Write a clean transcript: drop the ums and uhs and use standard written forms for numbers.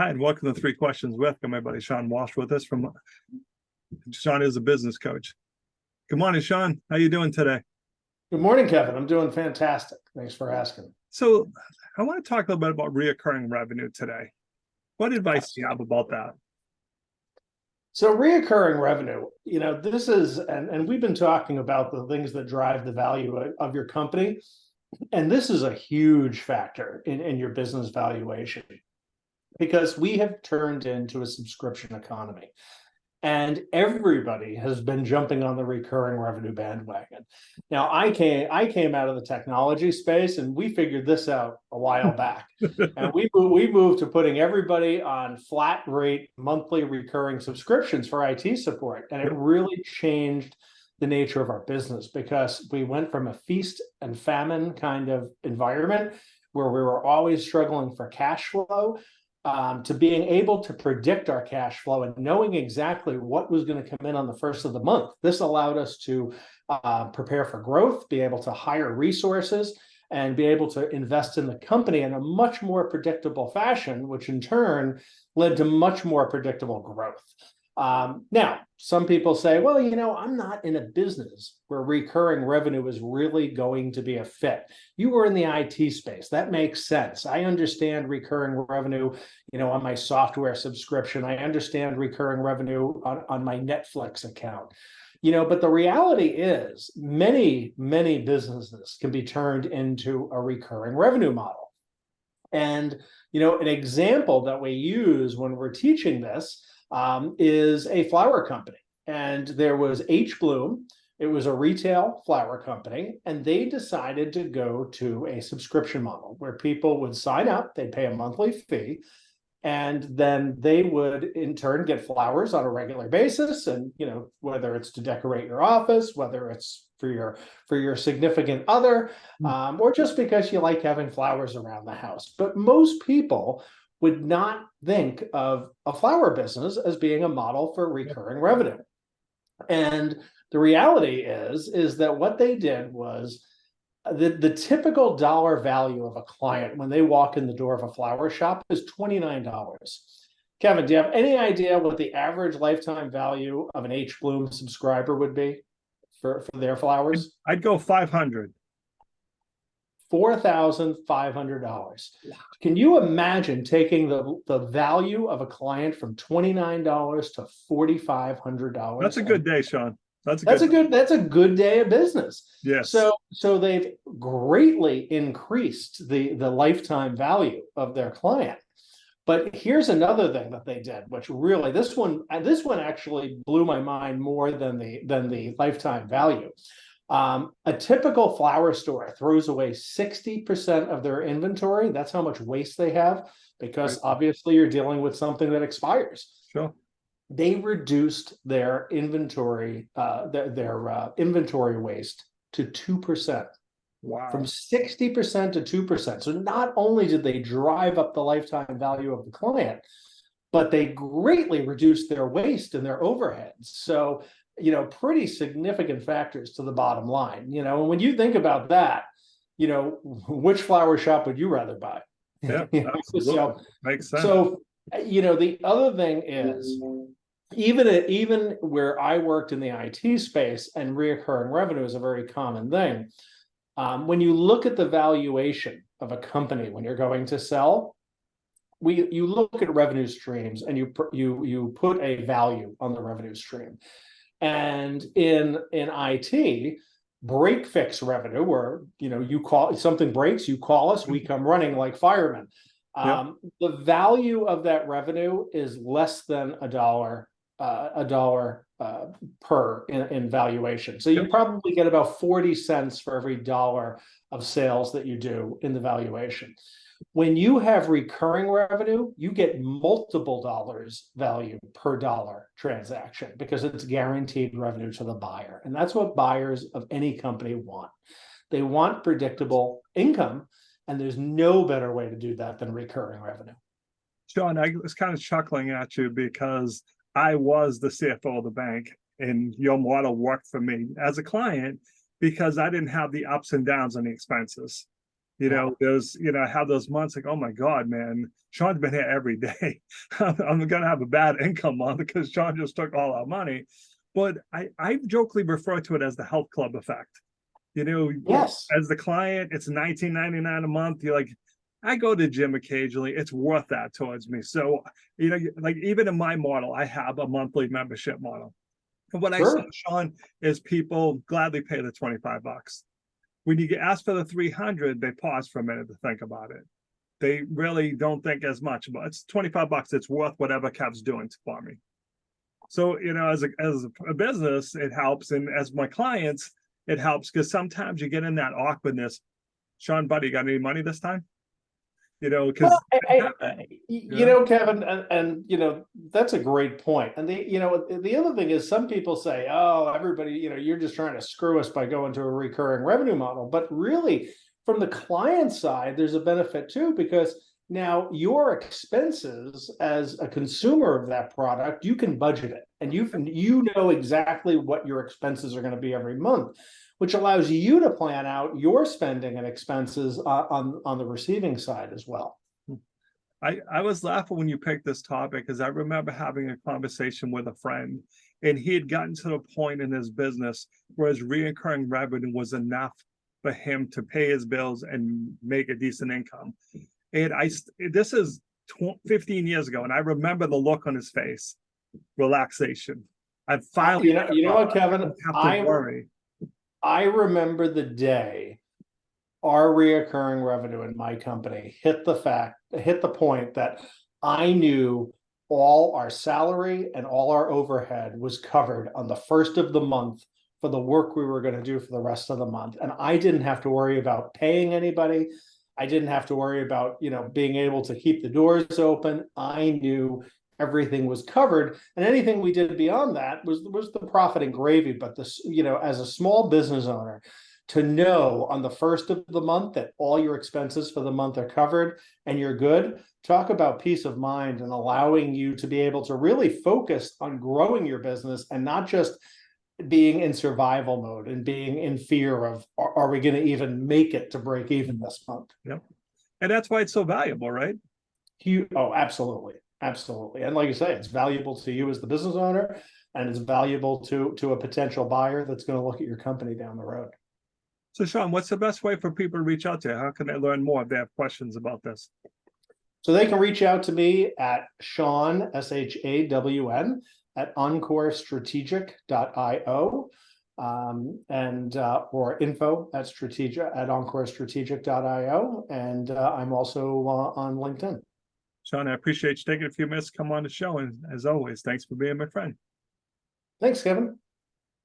Hi, and welcome to Three Questions with. Got my buddy Shawn Walsh with us. Shawn is a business coach. Good morning, Shawn. How you doing today? Good morning, Kevin. I'm doing fantastic. Thanks for asking. So I want to talk a little bit about reoccurring revenue today. What advice do you have about that? So reoccurring revenue, this is, and we've been talking about the things that drive the value of your company. And this is a huge factor in your business valuation because we have turned into a subscription economy. And everybody has been jumping on the recurring revenue bandwagon. Now, I came out of the technology space, and we figured this out a while back. And we moved to putting everybody on flat rate monthly recurring subscriptions for IT support, and it really changed the nature of our business because we went from a feast and famine kind of environment where we were always struggling for cash flow. To being able to predict our cash flow and knowing exactly what was going to come in on the first of the month. This allowed us to prepare for growth, be able to hire resources, and be able to invest in the company in a much more predictable fashion, which in turn led to much more predictable growth. Now, some people say, well, I'm not in a business where recurring revenue is really going to be a fit. You were in the IT space. That makes sense. I understand recurring revenue, on my software subscription. I understand recurring revenue on my Netflix account. But the reality is many, many businesses can be turned into a recurring revenue model. And, an example that we use when we're teaching this is a flower company. And there was H Bloom. It was a retail flower company, and they decided to go to a subscription model where people would sign up, they'd pay a monthly fee, and then they would in turn get flowers on a regular basis. And whether it's to decorate your office, whether it's for your significant other, or just because you like having flowers around the house. But most people would not think of a flower business as being a model for recurring revenue. And the reality is that what they did was the typical dollar value of a client when they walk in the door of a flower shop is $29. Kevin, do you have any idea what the average lifetime value of an H Bloom subscriber would be for their flowers? I'd go 500. $4,500. Can you imagine taking the value of a client from $29 to $4,500? That's a good day, Shawn. That's a good day of business. Yes. So they've greatly increased the lifetime value of their client. But here's another thing that they did, which really this one actually blew my mind more than the lifetime value. A typical flower store throws away 60% of their inventory. That's how much waste they have, because obviously you're dealing with something that expires. Sure. They reduced their inventory, their inventory waste to 2%. Wow. From 60% to 2%. So not only did they drive up the lifetime value of the client, but they greatly reduced their waste and their overheads. So pretty significant factors to the bottom line. And when you think about that, which flower shop would you rather buy? Yeah, absolutely. So, makes sense. So, the other thing is, even where I worked in the IT space, and reoccurring revenue is a very common thing. When you look at the valuation of a company when you're going to sell, you look at revenue streams and you put a value on the revenue stream. And in IT, break fix revenue, where you call something breaks, you call us, we come running like firemen. The value of that revenue is less than a dollar per in valuation. So you probably get about 40 cents for every dollar of sales that you do in the valuation. When you have recurring revenue, you get multiple dollars value per dollar transaction because it's guaranteed revenue to the buyer. And that's what buyers of any company want. They want predictable income, and there's no better way to do that than recurring revenue. Shawn, I was kind of chuckling at you because I was the CFO of the bank, and your model worked for me as a client because I didn't have the ups and downs on the expenses. You know, there's, you know, I have those months like, oh my God, man, Shawn's been here every day. I'm gonna have a bad income month because Shawn just took all our money. But I jokingly refer to it as the health club effect. You know, Yes. as the client, it's $19.99 a month. You're like, I go to the gym occasionally. It's worth that towards me. So, you know, like even in my model, I have a monthly membership model. And what I saw, Sure. Shawn, is people gladly pay the $25. When you get asked for the 300, they pause for a minute to think about it. They really don't think as much about it. It's $25. It's worth whatever Kev's doing for me. So, you know, as a business, it helps. And as my clients, it helps because sometimes you get in that awkwardness. Shawn, buddy, got any money this time? You know, because you know, Kevin, and you know, that's a great point. And the, you know, the other thing is some people say, oh, everybody, you know, you're just trying to screw us by going to a recurring revenue model. But really, from the client side, there's a benefit too, because now your expenses as a consumer of that product, you can budget it, and you know exactly what your expenses are going to be every month, which allows you to plan out your spending and expenses on the receiving side as well. I was laughing when you picked this topic because I remember having a conversation with a friend, and he had gotten to the point in his business where his recurring revenue was enough for him to pay his bills and make a decent income. And this is 15 years ago, and I remember the look on his face, relaxation. I finally, you know what, Kevin, have to worry. I remember the day our reoccurring revenue in my company hit the point that I knew all our salary and all our overhead was covered on the first of the month for the work we were going to do for the rest of the month. And I didn't have to worry about paying anybody. I didn't have to worry about, you know, being able to keep the doors open. I knew everything was covered, and anything we did beyond that was the profit and gravy. But this, you know, as a small business owner, to know on the first of the month that all your expenses for the month are covered and you're good, talk about peace of mind and allowing you to be able to really focus on growing your business and not just being in survival mode and being in fear of, are we going to even make it to break even this month? Yep. And that's why it's so valuable, right? Oh, absolutely. Absolutely. And like you say, it's valuable to you as the business owner, and it's valuable to a potential buyer that's going to look at your company down the road. So Shawn, what's the best way for people to reach out to you? How can they learn more if they have questions about this? So they can reach out to me at Shawn, SHAWN, at encorestrategic.io, or info@encorestrategic.io. And I'm also on LinkedIn. Shawn, I appreciate you taking a few minutes to come on the show. And as always, thanks for being my friend. Thanks, Kevin.